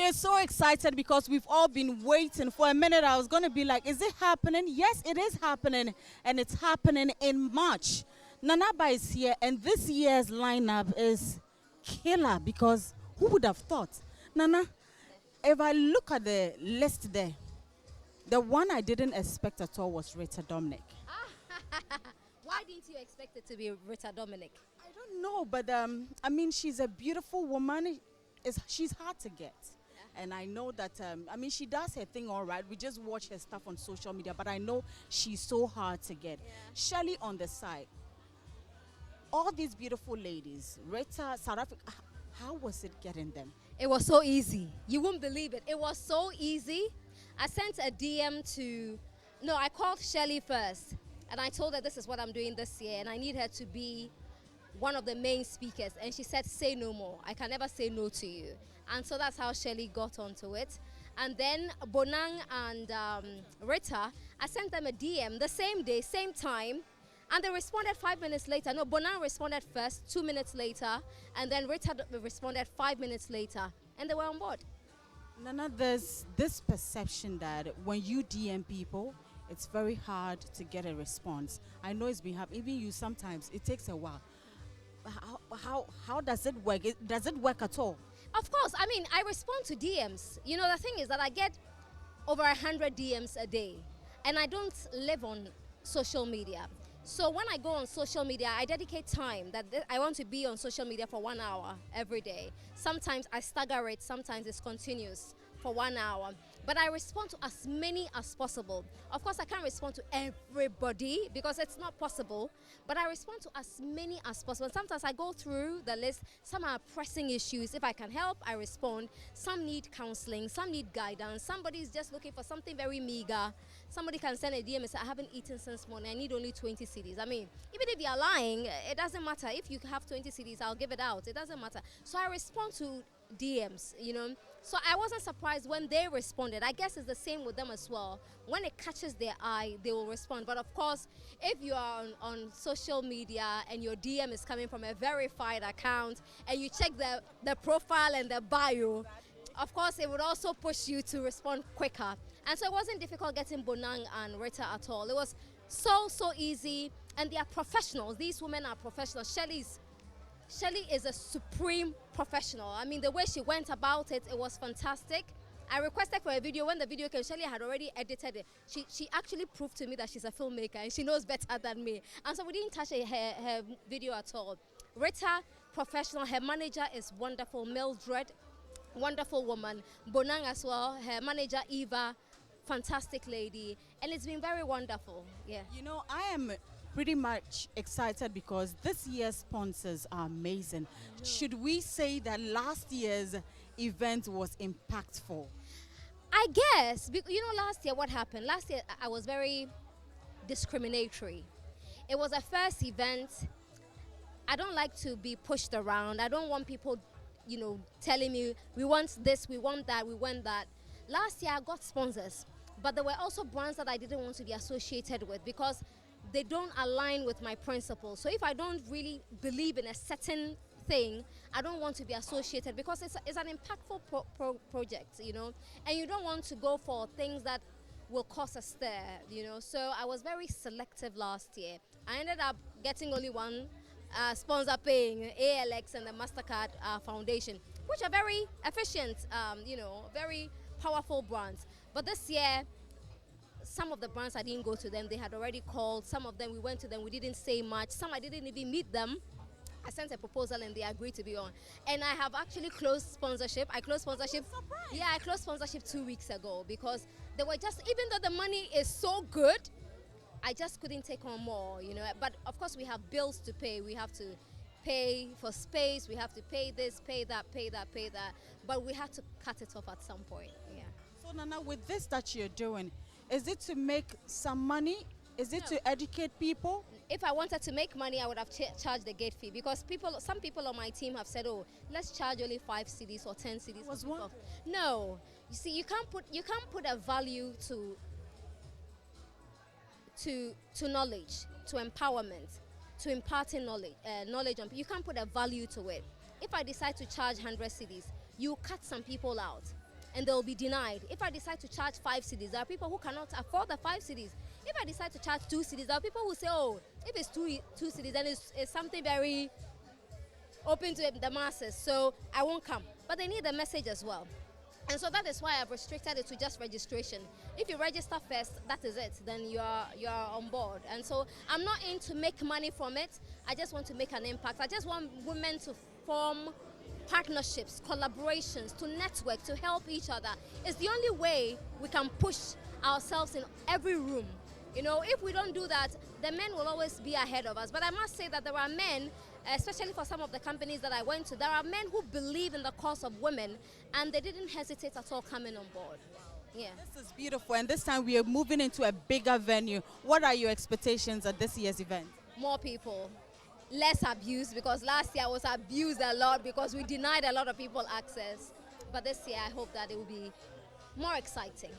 we're so excited because we've all been waiting for a minute. I was going to be like, is it happening? Yes, it is happening. And it's happening in March. Nanaba is here, and this year's lineup is killer because who would have thought? Nana, if I look at the list there, the one I didn't expect at all was Rita Dominic. Why didn't you expect it to be Rita Dominic? I don't know, but I mean, she's a beautiful woman. She's hard to get. Yeah. And I know that, I mean, she does her thing all right. We just watch her stuff on social media, but I know she's so hard to get. Yeah. Shirley on the side. All these beautiful ladies, Rita, South Africa, how was it getting them? It was so easy. You won't believe it. It was so easy. I sent a DM I called Shirley first. And I told her this is what I'm doing this year, and I need her to be one of the main speakers. And she said, say no more. I can never say no to you. And so that's how Shirley got onto it. And then Bonang and Rita, I sent them a DM the same day, same time. And they responded 5 minutes later. No, Bonang responded first, 2 minutes later. And then Rita responded 5 minutes later. And they were on board. Nana, there's this perception that when you DM people, it's very hard to get a response. I know it's been happening. Even you, sometimes it takes a while. How does it work? Does it work at all? Of course. I mean, I respond to DMs. You know, the thing is that I get over 100 DMs a day. And I don't live on social media. So when I go on social media, I dedicate time that I want to be on social media for 1 hour every day. Sometimes I stagger it. Sometimes it's continuous for 1 hour. But I respond to as many as possible. Of course, I can't respond to everybody because it's not possible. But I respond to as many as possible. Sometimes I go through the list. Some are pressing issues. If I can help, I respond. Some need counseling. Some need guidance. Somebody's just looking for something very meager. Somebody can send a DM and say, I haven't eaten since morning. I need only 20 CDs. I mean, even if you're lying, it doesn't matter. If you have 20 CDs, I'll give it out. It doesn't matter. So I respond to DMs, you know. So I wasn't surprised when they responded. I guess it's the same with them as well. When it catches their eye, they will respond. But of course, if you are on social media and your DM is coming from a verified account and you check the profile and the bio, of course, it would also push you to respond quicker. And so it wasn't difficult getting Bonang and Rita at all. It was so easy. And they are professionals. These women are professionals. Shirley is a supreme professional. I mean, the way she went about it, it was fantastic. I requested for a video. When the video came, Shirley had already edited it. She actually proved to me that she's a filmmaker and she knows better than me. And so we didn't touch her video at all. Rita, professional. Her manager is wonderful. Mildred, wonderful woman. Bonang as well. Her manager, Eva, fantastic lady. And it's been very wonderful. Yeah. You know, I am pretty much excited because this year's sponsors are amazing. Should we say that last year's event was impactful? I guess. You know, last year, what happened? Last year, I was very discriminatory. It was a first event. I don't like to be pushed around. I don't want people, you know, telling me, we want this, we want that, we want that. Last year, I got sponsors. But there were also brands that I didn't want to be associated with because they don't align with my principles. So if I don't really believe in a certain thing, I don't want to be associated because it's an impactful project, you know, and you don't want to go for things that will cause a stir, you know. So I was very selective last year. I ended up getting only one sponsor paying, ALX and the MasterCard Foundation, which are very efficient, you know, very powerful brands. But this year, some of the brands, I didn't go to them. They had already called. Some of them, we went to them. We didn't say much. Some, I didn't even meet them. I sent a proposal and they agreed to be on. And I have actually closed sponsorship. I closed sponsorship. Yeah, I closed sponsorship 2 weeks ago because they were just, even though the money is so good, I just couldn't take on more, you know. But of course, we have bills to pay. We have to pay for space. We have to pay this, pay that, pay that, pay that. But we had to cut it off at some point. Yeah. So Nana, with this that you're doing, is it to make some money? Is it to educate people? If I wanted to make money, I would have charged the gate fee because some people on my team have said, "Oh, let's charge only 5 CDs or 10 CDs." Was one? No, you see, you can't put a value to knowledge, to empowerment, to imparting knowledge on. You can't put a value to it. If I decide to charge 100 CDs, you cut some people out. and they'll be denied. If I decide to charge 5 cedis, there are people who cannot afford the 5 cedis. If I decide to charge 2 cedis, there are people who say, oh, if it's two cedis, then it's something very open to the masses, so I won't come. But they need the message as well. And so that is why I've restricted it to just registration. If you register first, that is it. Then you are on board. And so I'm not in to make money from it. I just want to make an impact. I just want women to form partnerships, collaborations, to network, to help each other. It's the only way we can push ourselves in every room. You know, if we don't do that, the men will always be ahead of us. But I must say that there are men, especially for some of the companies that I went to, there are men who believe in the cause of women, and they didn't hesitate at all coming on board. Yeah. This is beautiful, and this time we are moving into a bigger venue. What are your expectations at this year's event? More people, less abuse, because last year I was abused a lot because we denied a lot of people access. But this year I hope that it will be more exciting.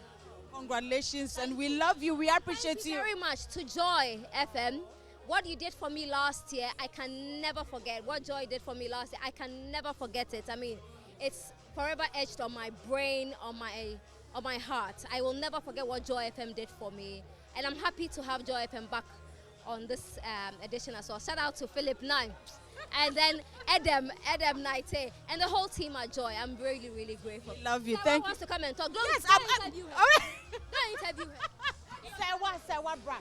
Congratulations, and we love you. We appreciate Thank you very much to Joy FM. What you did for me last year, I can never forget. What Joy did for me last year, I can never forget it. I mean, it's forever etched on my brain, on my heart. I will never forget what Joy FM did for me. And I'm happy to have Joy FM back on this edition as well. Shout out to Philip Nine. And then Edem Naite, and the whole team at Joy. I'm really, really grateful. Love you. Sarah Thank wants you. to come and talk. Yes, Don't interview her. Don't interview her. Say what, bra?